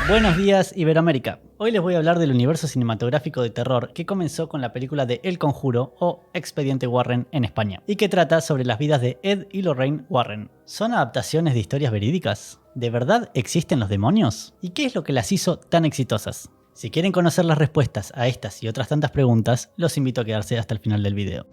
Buenos días, Iberoamérica. Hoy les voy a hablar del universo cinematográfico de terror que comenzó con la película de El Conjuro o Expediente Warren en España y que trata sobre las vidas de Ed y Lorraine Warren. ¿Son adaptaciones de historias verídicas? ¿De verdad existen los demonios? ¿Y qué es lo que las hizo tan exitosas? Si quieren conocer las respuestas a estas y otras tantas preguntas, los invito a quedarse hasta el final del video.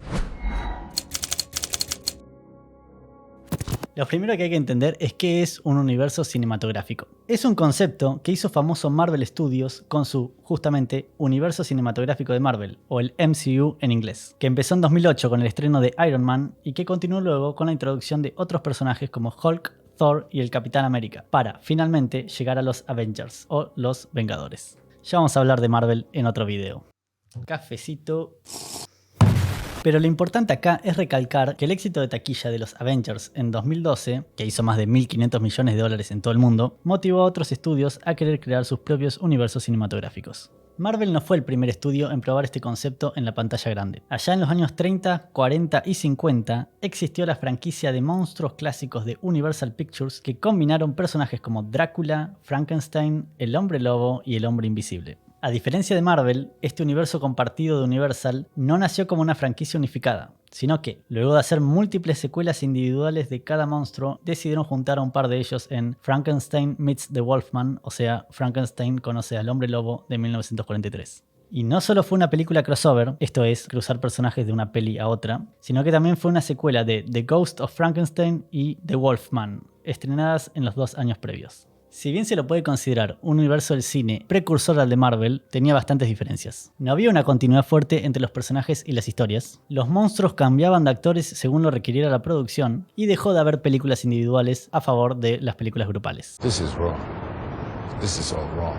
Lo primero que hay que entender es qué es un universo cinematográfico. Es un concepto que hizo famoso Marvel Studios con su, justamente, universo cinematográfico de Marvel, o el MCU en inglés, que empezó en 2008 con el estreno de Iron Man y que continuó luego con la introducción de otros personajes como Hulk, Thor y el Capitán América, para finalmente llegar a los Avengers, o los Vengadores. Ya vamos a hablar de Marvel en otro video. Cafecito. Pero lo importante acá es recalcar que el éxito de taquilla de los Avengers en 2012, que hizo más de 1.500 millones de dólares en todo el mundo, motivó a otros estudios a querer crear sus propios universos cinematográficos. Marvel no fue el primer estudio en probar este concepto en la pantalla grande. Allá en los años 30, 40 y 50 existió la franquicia de monstruos clásicos de Universal Pictures que combinaron personajes como Drácula, Frankenstein, el Hombre Lobo y el Hombre Invisible. A diferencia de Marvel, este universo compartido de Universal no nació como una franquicia unificada, sino que, luego de hacer múltiples secuelas individuales de cada monstruo, decidieron juntar a un par de ellos en Frankenstein meets the Wolfman, o sea, Frankenstein conoce al Hombre Lobo de 1943. Y no solo fue una película crossover, esto es, cruzar personajes de una peli a otra, sino que también fue una secuela de The Ghost of Frankenstein y The Wolfman, estrenadas en los 2 años previos. Si bien se lo puede considerar un universo del cine precursor al de Marvel, tenía bastantes diferencias. No había una continuidad fuerte entre los personajes y las historias, los monstruos cambiaban de actores según lo requiriera la producción, y dejó de haber películas individuales a favor de las películas grupales. This is wrong. This is all wrong.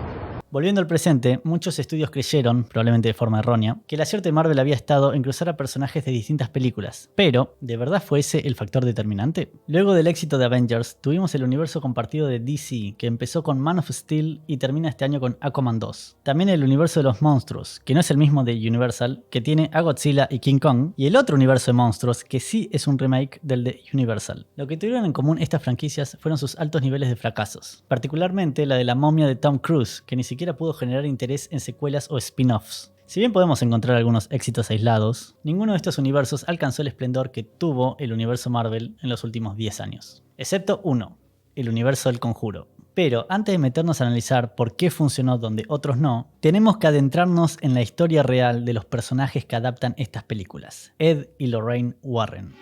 Volviendo al presente, muchos estudios creyeron, probablemente de forma errónea, que el acierto de Marvel había estado en cruzar a personajes de distintas películas. Pero, ¿de verdad fue ese el factor determinante? Luego del éxito de Avengers, tuvimos el universo compartido de DC, que empezó con Man of Steel y termina este año con Aquaman 2. También el universo de los monstruos, que no es el mismo de Universal, que tiene a Godzilla y King Kong, y el otro universo de monstruos, que sí es un remake del de Universal. Lo que tuvieron en común estas franquicias fueron sus altos niveles de fracasos, particularmente la de la momia de Tom Cruise, que ni siquiera pudo generar interés en secuelas o spin-offs. Si bien podemos encontrar algunos éxitos aislados, ninguno de estos universos alcanzó el esplendor que tuvo el universo Marvel en los últimos 10 años. Excepto uno, el universo del Conjuro. Pero antes de meternos a analizar por qué funcionó donde otros no, tenemos que adentrarnos en la historia real de los personajes que adaptan estas películas, Ed y Lorraine Warren.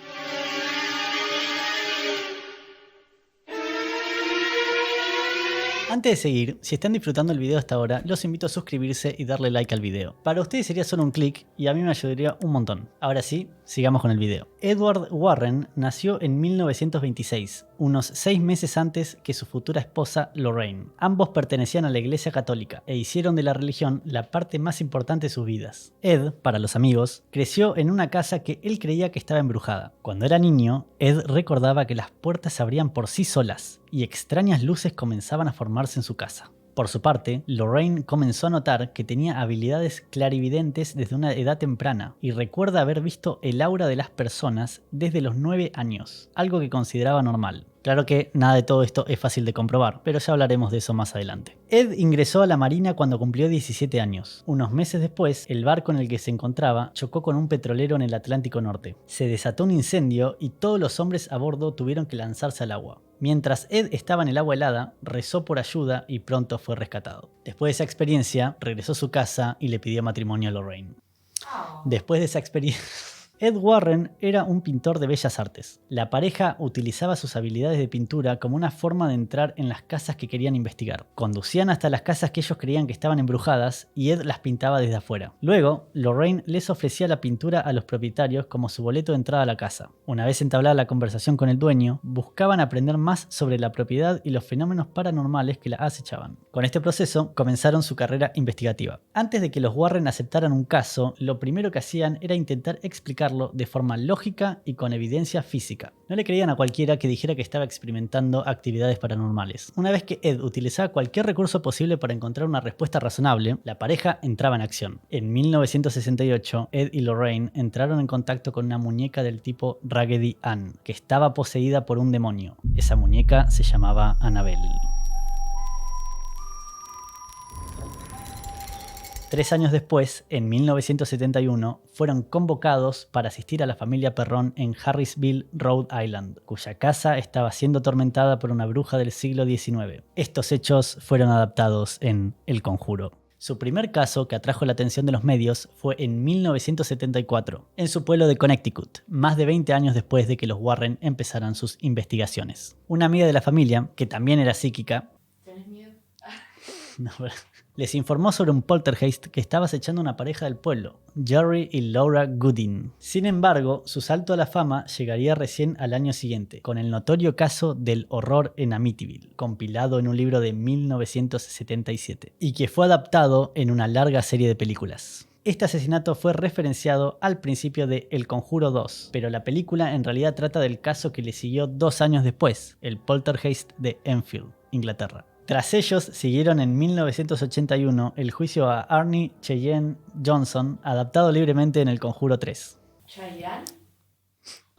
Antes de seguir, si están disfrutando el video hasta ahora, los invito a suscribirse y darle like al video. Para ustedes sería solo un clic y a mí me ayudaría un montón. Ahora sí, sigamos con el video. Edward Warren nació en 1926, unos 6 meses antes que su futura esposa Lorraine. Ambos pertenecían a la Iglesia Católica e hicieron de la religión la parte más importante de sus vidas. Ed, para los amigos, creció en una casa que él creía que estaba embrujada. Cuando era niño, Ed recordaba que las puertas se abrían por sí solas y extrañas luces comenzaban a formarse en su casa. Por su parte, Lorraine comenzó a notar que tenía habilidades clarividentes desde una edad temprana y recuerda haber visto el aura de las personas desde los 9 años, algo que consideraba normal. Claro que nada de todo esto es fácil de comprobar, pero ya hablaremos de eso más adelante. Ed ingresó a la marina cuando cumplió 17 años. Unos meses después, el barco en el que se encontraba chocó con un petrolero en el Atlántico Norte. Se desató un incendio y todos los hombres a bordo tuvieron que lanzarse al agua. Mientras Ed estaba en el agua helada, rezó por ayuda y pronto fue rescatado. Después de esa experiencia, regresó a su casa y le pidió matrimonio a Lorraine. Después de esa experiencia... Ed Warren era un pintor de bellas artes. La pareja utilizaba sus habilidades de pintura como una forma de entrar en las casas que querían investigar. Conducían hasta las casas que ellos creían que estaban embrujadas y Ed las pintaba desde afuera. Luego, Lorraine les ofrecía la pintura a los propietarios como su boleto de entrada a la casa. Una vez entablada la conversación con el dueño, buscaban aprender más sobre la propiedad y los fenómenos paranormales que la acechaban. Con este proceso, comenzaron su carrera investigativa. Antes de que los Warren aceptaran un caso, lo primero que hacían era intentar explicar de forma lógica y con evidencia física. No le creían a cualquiera que dijera que estaba experimentando actividades paranormales. Una vez que Ed utilizaba cualquier recurso posible para encontrar una respuesta razonable, la pareja entraba en acción. En 1968, Ed y Lorraine entraron en contacto con una muñeca del tipo Raggedy Ann, que estaba poseída por un demonio. Esa muñeca se llamaba Annabelle. 3 años después, en 1971, fueron convocados para asistir a la familia Perron en Harrisville, Rhode Island, cuya casa estaba siendo atormentada por una bruja del siglo XIX. Estos hechos fueron adaptados en El Conjuro. Su primer caso que atrajo la atención de los medios fue en 1974, en su pueblo de Connecticut, más de 20 años después de que los Warren empezaran sus investigaciones. Una amiga de la familia, que también era psíquica, ¿Tenés miedo? les informó sobre un poltergeist que estaba acechando una pareja del pueblo, Jerry y Laura Gooding. Sin embargo, su salto a la fama llegaría recién al año siguiente, con el notorio caso del horror en Amityville, compilado en un libro de 1977, y que fue adaptado en una larga serie de películas. Este asesinato fue referenciado al principio de El Conjuro 2, pero la película en realidad trata del caso que le siguió 2 años después, el poltergeist de Enfield, Inglaterra. Tras ellos siguieron en 1981 el juicio a Arnie Cheyenne Johnson, adaptado libremente en El Conjuro 3. ¿Chayanne?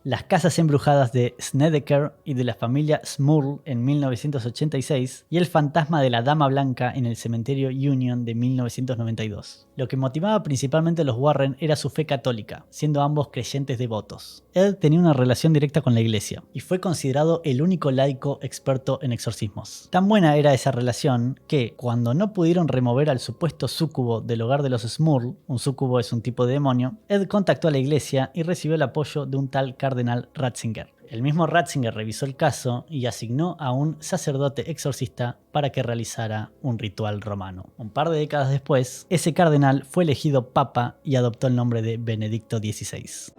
Las casas embrujadas de Snedeker y de la familia Smurl en 1986 y el fantasma de la Dama Blanca en el cementerio Union de 1992. Lo que motivaba principalmente a los Warren era su fe católica, siendo ambos creyentes devotos. Ed tenía una relación directa con la iglesia y fue considerado el único laico experto en exorcismos. Tan buena era esa relación que, cuando no pudieron remover al supuesto súcubo del hogar de los Smurl, un súcubo es un tipo de demonio, Ed contactó a la iglesia y recibió el apoyo de un tal cardenal Ratzinger. El mismo Ratzinger revisó el caso y asignó a un sacerdote exorcista para que realizara un ritual romano. Un par de décadas después, ese cardenal fue elegido papa y adoptó el nombre de Benedicto XVI.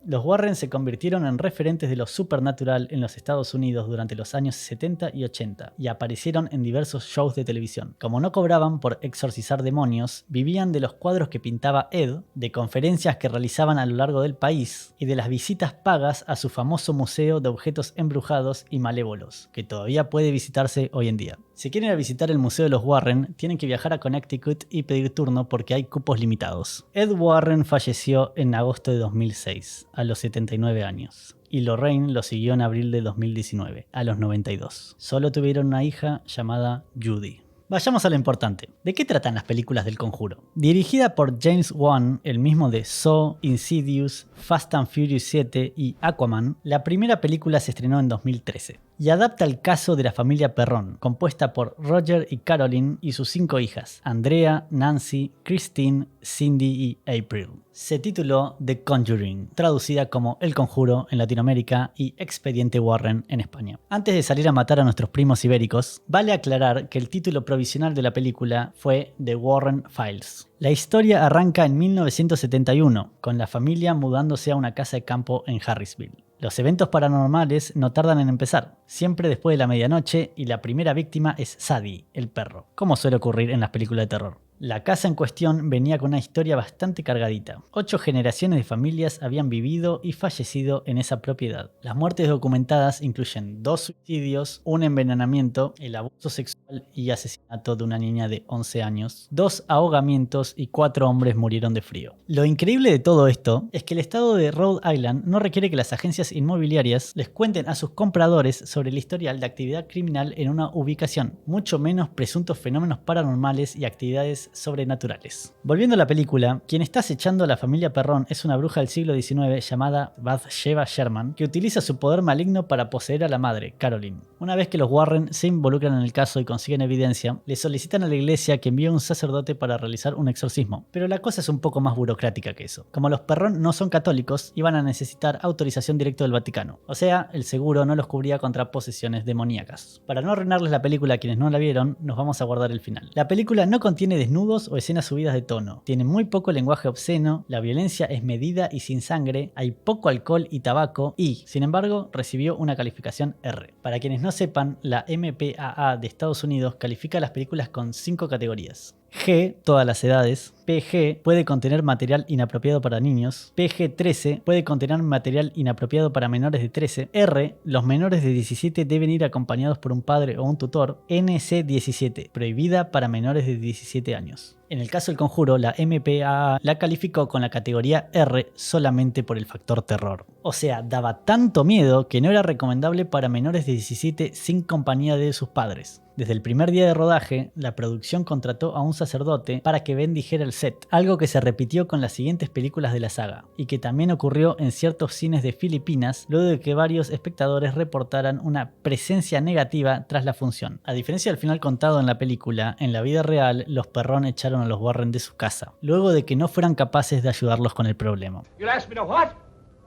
Los Warren se convirtieron en referentes de lo supernatural en los Estados Unidos durante los años 70 y 80 y aparecieron en diversos shows de televisión. Como no cobraban por exorcizar demonios, vivían de los cuadros que pintaba Ed, de conferencias que realizaban a lo largo del país y de las visitas pagas a su famoso museo de objetos embrujados y malévolos, que todavía puede visitarse hoy en día. Si quieren ir a visitar el Museo de los Warren, tienen que viajar a Connecticut y pedir turno porque hay cupos limitados. Ed Warren falleció en agosto de 2006, a los 79 años. Y Lorraine lo siguió en abril de 2019, a los 92. Solo tuvieron una hija llamada Judy. Vayamos a lo importante. ¿De qué tratan las películas del Conjuro? Dirigida por James Wan, el mismo de Saw, Insidious, Fast and Furious 7 y Aquaman, la primera película se estrenó en 2013 y adapta el caso de la familia Perron, compuesta por Roger y Caroline y sus 5 hijas, Andrea, Nancy, Christine, Cindy y April. Se tituló The Conjuring, traducida como El Conjuro en Latinoamérica y Expediente Warren en España. Antes de salir a matar a nuestros primos ibéricos, vale aclarar que el título provisional de la película fue The Warren Files. La historia arranca en 1971, con la familia mudándose a una casa de campo en Harrisville. Los eventos paranormales no tardan en empezar, siempre después de la medianoche, y la primera víctima es Sadie, el perro, como suele ocurrir en las películas de terror. La casa en cuestión venía con una historia bastante cargadita. 8 generaciones de familias habían vivido y fallecido en esa propiedad. Las muertes documentadas incluyen 2 suicidios, un envenenamiento, el abuso sexual y asesinato de una niña de 11 años, 2 ahogamientos y 4 hombres murieron de frío. Lo increíble de todo esto es que el estado de Rhode Island no requiere que las agencias inmobiliarias les cuenten a sus compradores sobre el historial de actividad criminal en una ubicación, mucho menos presuntos fenómenos paranormales y actividades sobrenaturales. Volviendo a la película, quien está acechando a la familia Perron es una bruja del siglo XIX llamada Bathsheba Sherman, que utiliza su poder maligno para poseer a la madre, Caroline. Una vez que los Warren se involucran en el caso y consiguen evidencia, le solicitan a la iglesia que envíe un sacerdote para realizar un exorcismo. Pero la cosa es un poco más burocrática que eso. Como los Perron no son católicos, iban a necesitar autorización directa del Vaticano. O sea, el seguro no los cubría contra posesiones demoníacas. Para no arruinarles la película a quienes no la vieron, nos vamos a guardar el final. La película no contiene desnudos o escenas subidas de tono. Tiene muy poco lenguaje obsceno, la violencia es medida y sin sangre, hay poco alcohol y tabaco y, sin embargo, recibió una calificación R. Para quienes no sepan, la MPAA de Estados Unidos califica las películas con 5 categorías. G, todas las edades, PG puede contener material inapropiado para niños, PG-13 puede contener material inapropiado para menores de 13, R, los menores de 17 deben ir acompañados por un padre o un tutor, NC-17, prohibida para menores de 17 años. En el caso del Conjuro, la MPAA la calificó con la categoría R solamente por el factor terror. O sea, daba tanto miedo que no era recomendable para menores de 17 sin compañía de sus padres. Desde el primer día de rodaje, la producción contrató a un sacerdote para que bendijera el set, algo que se repitió con las siguientes películas de la saga, y que también ocurrió en ciertos cines de Filipinas luego de que varios espectadores reportaran una presencia negativa tras la función. A diferencia del final contado en la película, en la vida real los Perrón echaron a los Warren de su casa, luego de que no fueran capaces de ayudarlos con el problema. You asked me to what?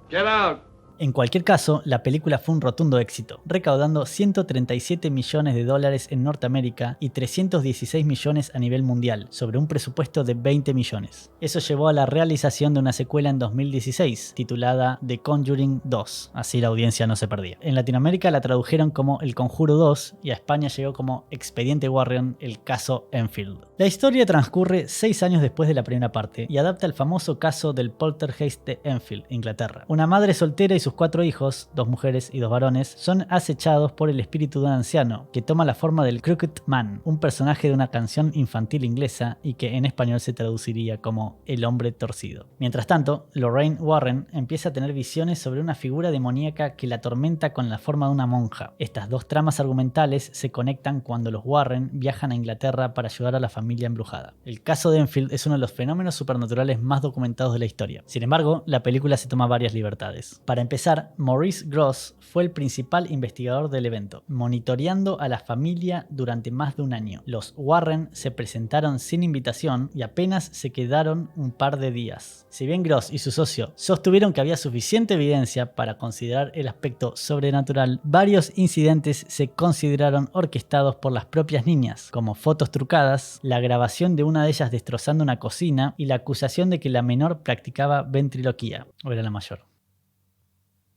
Get out. En cualquier caso, la película fue un rotundo éxito, recaudando $137 millones en Norteamérica y 316 millones a nivel mundial, sobre un presupuesto de 20 millones. Eso llevó a la realización de una secuela en 2016, titulada The Conjuring 2, así la audiencia no se perdía. En Latinoamérica la tradujeron como El Conjuro 2 y a España llegó como Expediente Warren, el caso Enfield. La historia transcurre 6 años después de la primera parte y adapta el famoso caso del poltergeist de Enfield, Inglaterra. Una madre soltera y sus 4 hijos, 2 mujeres y 2 varones, son acechados por el espíritu de un anciano que toma la forma del Crooked Man, un personaje de una canción infantil inglesa y que en español se traduciría como El hombre torcido. Mientras tanto, Lorraine Warren empieza a tener visiones sobre una figura demoníaca que la atormenta con la forma de una monja. Estas dos tramas argumentales se conectan cuando los Warren viajan a Inglaterra para ayudar a la familia embrujada. El caso de Enfield es uno de los fenómenos supernaturales más documentados de la historia. Sin embargo, la película se toma varias libertades. Para empezar, Maurice Gross fue el principal investigador del evento, monitoreando a la familia durante más de un año. Los Warren se presentaron sin invitación y apenas se quedaron un par de días. Si bien Gross y su socio sostuvieron que había suficiente evidencia para considerar el aspecto sobrenatural, varios incidentes se consideraron orquestados por las propias niñas, como fotos trucadas, la grabación de una de ellas destrozando una cocina y la acusación de que la menor practicaba ventriloquía, o era la mayor.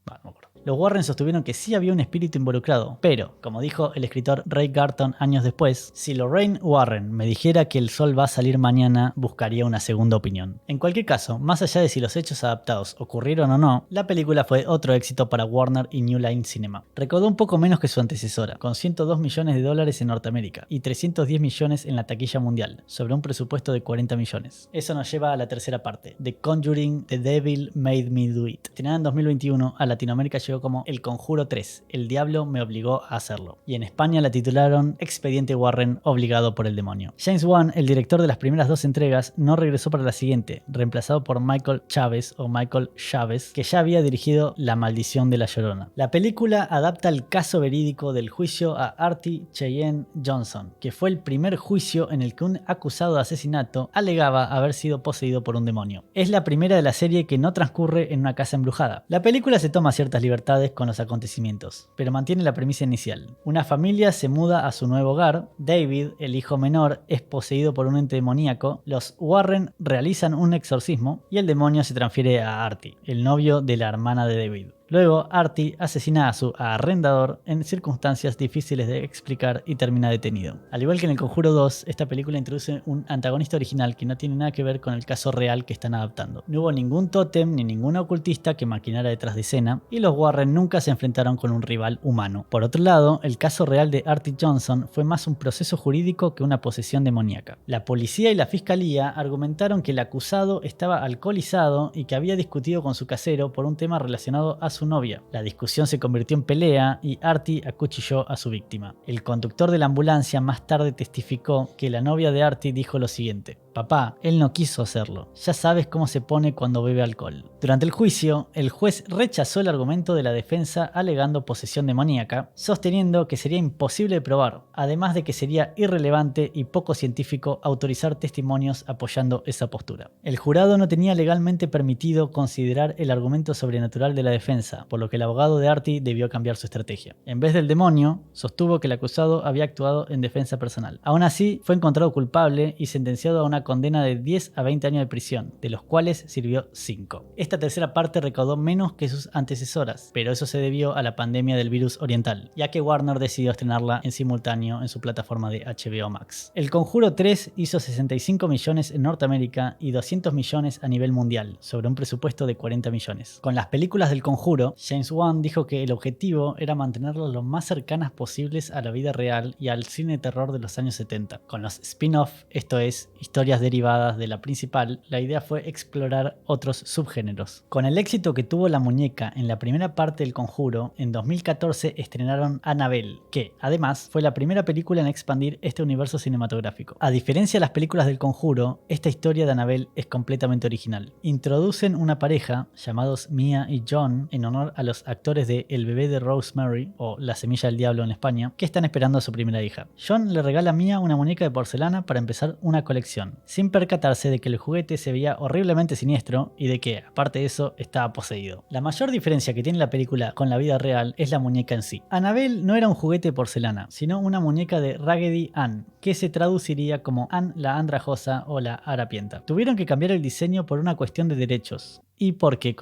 No me acuerdo. Los Warren sostuvieron que sí había un espíritu involucrado, pero, como dijo el escritor Ray Garton años después, si Lorraine Warren me dijera que el sol va a salir mañana, buscaría una segunda opinión. En cualquier caso, más allá de si los hechos adaptados ocurrieron o no, la película fue otro éxito para Warner y New Line Cinema. Recaudó un poco menos que su antecesora, con $102 millones en Norteamérica y 310 millones en la taquilla mundial, sobre un presupuesto de 40 millones. Eso nos lleva a la tercera parte, The Conjuring, The Devil Made Me Do It. Estrenada en 2021, a Latinoamérica llegó como El Conjuro 3, El Diablo me obligó a hacerlo. Y en España la titularon Expediente Warren, obligado por el demonio. James Wan, el director de las primeras 2 entregas, no regresó para la siguiente, reemplazado por Michael Chávez o Michael Chávez, que ya había dirigido La Maldición de la Llorona. La película adapta el caso verídico del juicio a Artie Cheyenne Johnson, que fue el primer juicio en el que un acusado de asesinato alegaba haber sido poseído por un demonio. Es la primera de la serie que no transcurre en una casa embrujada. La película se toma ciertas libertades con los acontecimientos, pero mantiene la premisa inicial. Una familia se muda a su nuevo hogar, David, el hijo menor, es poseído por un ente demoníaco, los Warren realizan un exorcismo y el demonio se transfiere a Artie, el novio de la hermana de David. Luego, Artie asesina a su arrendador en circunstancias difíciles de explicar y termina detenido. Al igual que en El Conjuro 2, esta película introduce un antagonista original que no tiene nada que ver con el caso real que están adaptando. No hubo ningún tótem ni ninguna ocultista que maquinara detrás de escena y los Warren nunca se enfrentaron con un rival humano. Por otro lado, el caso real de Artie Johnson fue más un proceso jurídico que una posesión demoníaca. La policía y la fiscalía argumentaron que el acusado estaba alcoholizado y que había discutido con su casero por un tema relacionado a su novia. La discusión se convirtió en pelea y Artie acuchilló a su víctima. El conductor de la ambulancia más tarde testificó que la novia de Artie dijo lo siguiente: papá, él no quiso hacerlo. Ya sabes cómo se pone cuando bebe alcohol. Durante el juicio, el juez rechazó el argumento de la defensa alegando posesión demoníaca, sosteniendo que sería imposible de probar, además de que sería irrelevante y poco científico autorizar testimonios apoyando esa postura. El jurado no tenía legalmente permitido considerar el argumento sobrenatural de la defensa, por lo que el abogado de Artie debió cambiar su estrategia. En vez del demonio, sostuvo que el acusado había actuado en defensa personal. Aún así, fue encontrado culpable y sentenciado a una una condena de 10 a 20 años de prisión, de los cuales sirvió 5. Esta tercera parte recaudó menos que sus antecesoras, pero eso se debió a la pandemia del virus oriental, ya que Warner decidió estrenarla en simultáneo en su plataforma de HBO Max. El Conjuro 3 hizo 65 millones en Norteamérica y 200 millones a nivel mundial, sobre un presupuesto de 40 millones. Con las películas del Conjuro, James Wan dijo que el objetivo era mantenerlas lo más cercanas posibles a la vida real y al cine de terror de los años 70. Con los spin-off, esto es, historias derivadas de la principal, la idea fue explorar otros subgéneros. Con el éxito que tuvo La Muñeca en la primera parte del Conjuro, en 2014 estrenaron Annabelle, que, además, fue la primera película en expandir este universo cinematográfico. A diferencia de las películas del Conjuro, esta historia de Annabelle es completamente original. Introducen una pareja, llamados Mia y John, en honor a los actores de El bebé de Rosemary, o La semilla del diablo en España, que están esperando a su primera hija. John le regala a Mia una muñeca de porcelana para empezar una colección, sin percatarse de que el juguete se veía horriblemente siniestro y de que, aparte de eso, estaba poseído. La mayor diferencia que tiene la película con la vida real es la muñeca en sí. Annabelle no era un juguete de porcelana, sino una muñeca de Raggedy Ann, que se traduciría como Ann la andrajosa o la harapienta. Tuvieron que cambiar el diseño por una cuestión de derechos y porque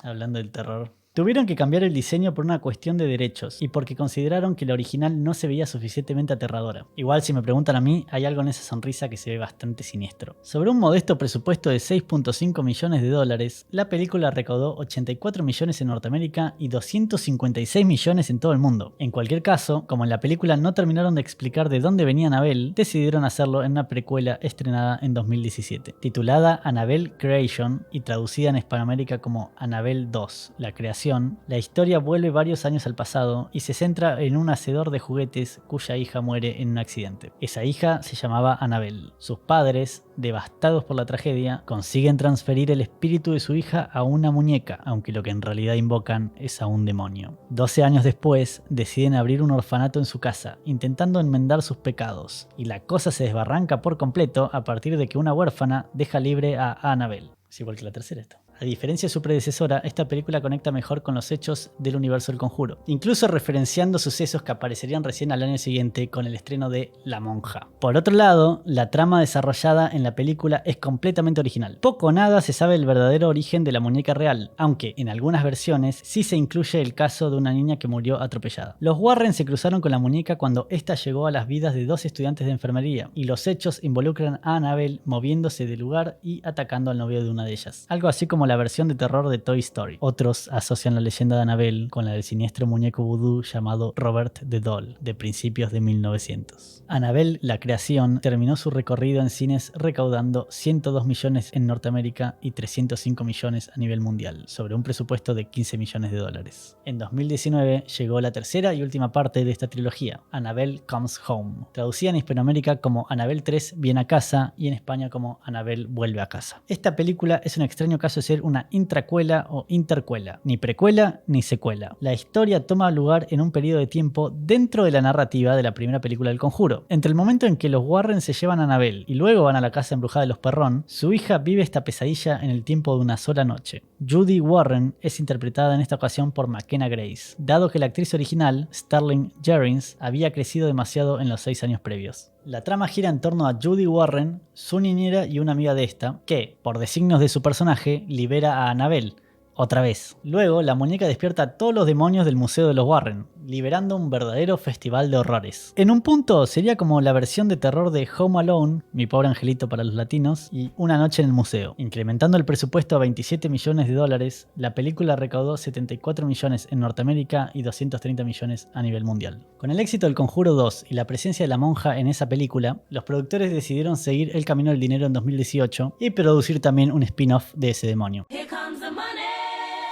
hablando del terror. Tuvieron que cambiar el diseño por una cuestión de derechos y porque consideraron que la original no se veía suficientemente aterradora. Igual, si me preguntan a mí, hay algo en esa sonrisa que se ve bastante siniestro. Sobre un modesto presupuesto de 6.5 millones de dólares, la película recaudó 84 millones en Norteamérica y 256 millones en todo el mundo. En cualquier caso, como en la película no terminaron de explicar de dónde venía Annabelle, decidieron hacerlo en una precuela estrenada en 2017, titulada Annabelle Creation y traducida en Hispanoamérica como Annabelle 2, la creación. La historia vuelve varios años al pasado y se centra en un hacedor de juguetes cuya hija muere en un accidente. Esa hija se llamaba Annabelle. Sus padres, devastados por la tragedia, consiguen transferir el espíritu de su hija a una muñeca, aunque lo que en realidad invocan es a un demonio. 12 años después, deciden abrir un orfanato en su casa, intentando enmendar sus pecados, y la cosa se desbarranca por completo a partir de que una huérfana deja libre a Annabelle. Es igual que la tercera esto. A diferencia de su predecesora, esta película conecta mejor con los hechos del universo del Conjuro, incluso referenciando sucesos que aparecerían recién al año siguiente con el estreno de La Monja. Por otro lado, la trama desarrollada en la película es completamente original. Poco o nada se sabe el verdadero origen de la muñeca real, aunque en algunas versiones sí se incluye el caso de una niña que murió atropellada. Los Warren se cruzaron con la muñeca cuando ésta llegó a las vidas de 2 estudiantes de enfermería, y los hechos involucran a Annabelle moviéndose del lugar y atacando al novio de una de ellas. Algo así como la versión de terror de Toy Story. Otros asocian la leyenda de Annabelle con la del siniestro muñeco vudú llamado Robert the Doll, de principios de 1900. Annabelle, la creación, terminó su recorrido en cines recaudando 102 millones en Norteamérica y 305 millones a nivel mundial, sobre un presupuesto de 15 millones de dólares. En 2019 llegó la tercera y última parte de esta trilogía, Annabelle Comes Home, traducida en Hispanoamérica como Annabelle 3 viene a casa y en España como Annabelle vuelve a casa. Esta película es un extraño caso de ser una intracuela o intercuela, ni precuela ni secuela. La historia toma lugar en un periodo de tiempo dentro de la narrativa de la primera película del Conjuro. Entre el momento en que los Warren se llevan a Annabelle y luego van a la casa embrujada de los Perrón, su hija vive esta pesadilla en el tiempo de una sola noche. Judy Warren es interpretada en esta ocasión por McKenna Grace, dado que la actriz original, Sterling Jerrins, había crecido demasiado en los 6 años previos. La trama gira en torno a Judy Warren, su niñera y una amiga de esta, que, por designios de su personaje, libera a Annabelle. Otra vez. Luego, la muñeca despierta a todos los demonios del Museo de los Warren, liberando un verdadero festival de horrores. En un punto, sería como la versión de terror de Home Alone, Mi pobre angelito para los latinos, y Una noche en el museo. Incrementando el presupuesto a 27 millones de dólares, la película recaudó 74 millones en Norteamérica y 230 millones a nivel mundial. Con el éxito del Conjuro 2 y la presencia de la monja en esa película, los productores decidieron seguir el camino del dinero en 2018 y producir también un spin-off de ese demonio.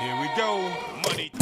Here we go. Money.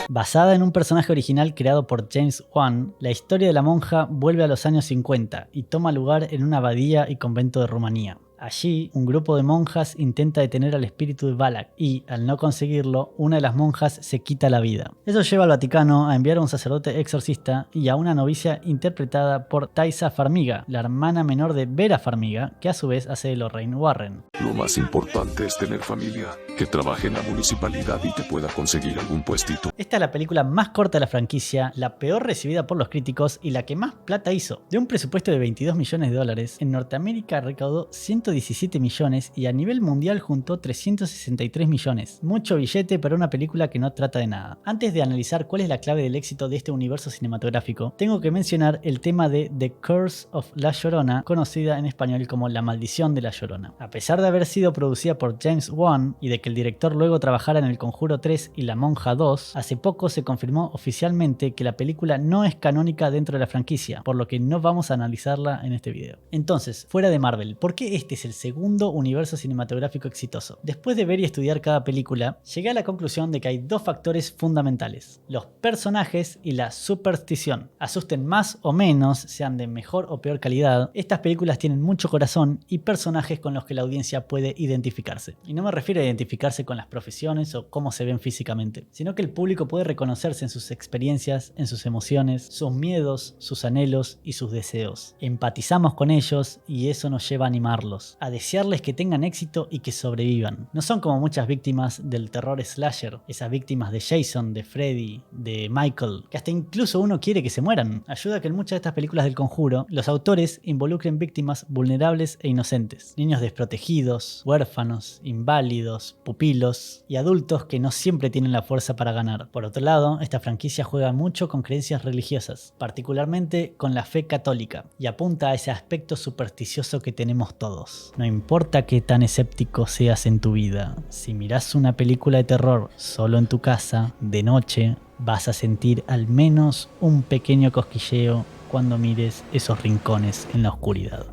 Basada en un personaje original creado por James Wan, la historia de la monja vuelve a los años 50 y toma lugar en una abadía y convento de Rumanía. Allí, un grupo de monjas intenta detener al espíritu de Valak y, al no conseguirlo, una de las monjas se quita la vida. Eso lleva al Vaticano a enviar a un sacerdote exorcista y a una novicia interpretada por Taissa Farmiga, la hermana menor de Vera Farmiga, que a su vez hace de Lorraine Warren. Lo más importante es tener familia, que trabaje en la municipalidad y te pueda conseguir algún puestito. Esta es la película más corta de la franquicia, la peor recibida por los críticos y la que más plata hizo. De un presupuesto de $22 millones, en Norteamérica recaudó 117 millones y a nivel mundial juntó 363 millones. Mucho billete para una película que no trata de nada. Antes de analizar cuál es la clave del éxito de este universo cinematográfico, tengo que mencionar el tema de The Curse of La Llorona, conocida en español como La Maldición de La Llorona. A pesar de haber sido producida por James Wan y de que el director luego trabajara en El Conjuro 3 y La Monja 2, hace poco se confirmó oficialmente que la película no es canónica dentro de la franquicia, por lo que no vamos a analizarla en este video. Entonces, fuera de Marvel, ¿por qué este es el segundo universo cinematográfico exitoso? Después de ver y estudiar cada película, llegué a la conclusión de que hay dos factores fundamentales: los personajes y la superstición. Asusten más o menos, sean de mejor o peor calidad, estas películas tienen mucho corazón y personajes con los que la audiencia puede identificarse. Y no me refiero a identificarse con las profesiones o cómo se ven físicamente, sino que el público puede reconocerse en sus experiencias, en sus emociones, sus miedos, sus anhelos y sus deseos. Empatizamos con ellos y eso nos lleva a animarlos, a desearles que tengan éxito y que sobrevivan. No son como muchas víctimas del terror slasher, esas víctimas de Jason, de Freddy, de Michael, que hasta incluso uno quiere que se mueran. Ayuda a que en muchas de estas películas del Conjuro, los autores involucren víctimas vulnerables e inocentes, niños desprotegidos, huérfanos, inválidos, pupilos y adultos que no siempre tienen la fuerza para ganar. Por otro lado, esta franquicia juega mucho con creencias religiosas, particularmente con la fe católica, y apunta a ese aspecto supersticioso que tenemos todos. No importa qué tan escéptico seas en tu vida, si mirás una película de terror solo en tu casa, de noche, vas a sentir al menos un pequeño cosquilleo cuando mires esos rincones en la oscuridad.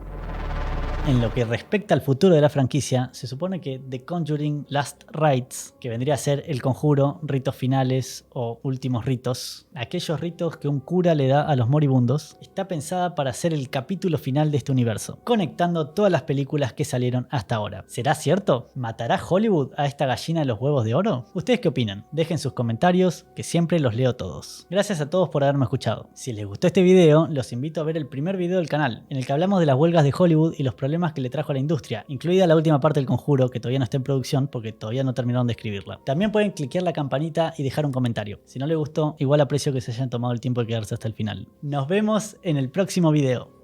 En lo que respecta al futuro de la franquicia, se supone que The Conjuring Last Rites, que vendría a ser El Conjuro, ritos finales o últimos ritos, aquellos ritos que un cura le da a los moribundos, está pensada para ser el capítulo final de este universo, conectando todas las películas que salieron hasta ahora. ¿Será cierto? ¿Matará Hollywood a esta gallina de los huevos de oro? ¿Ustedes qué opinan? Dejen sus comentarios, que siempre los leo todos. Gracias a todos por haberme escuchado. Si les gustó este video, los invito a ver el primer video del canal, en el que hablamos de las huelgas de Hollywood y los problemas que le trajo a la industria, incluida la última parte del Conjuro, que todavía no está en producción porque todavía no terminaron de escribirla. También pueden cliquear la campanita y dejar un comentario. Si no les gustó, igual aprecio que se hayan tomado el tiempo de quedarse hasta el final. Nos vemos en el próximo video.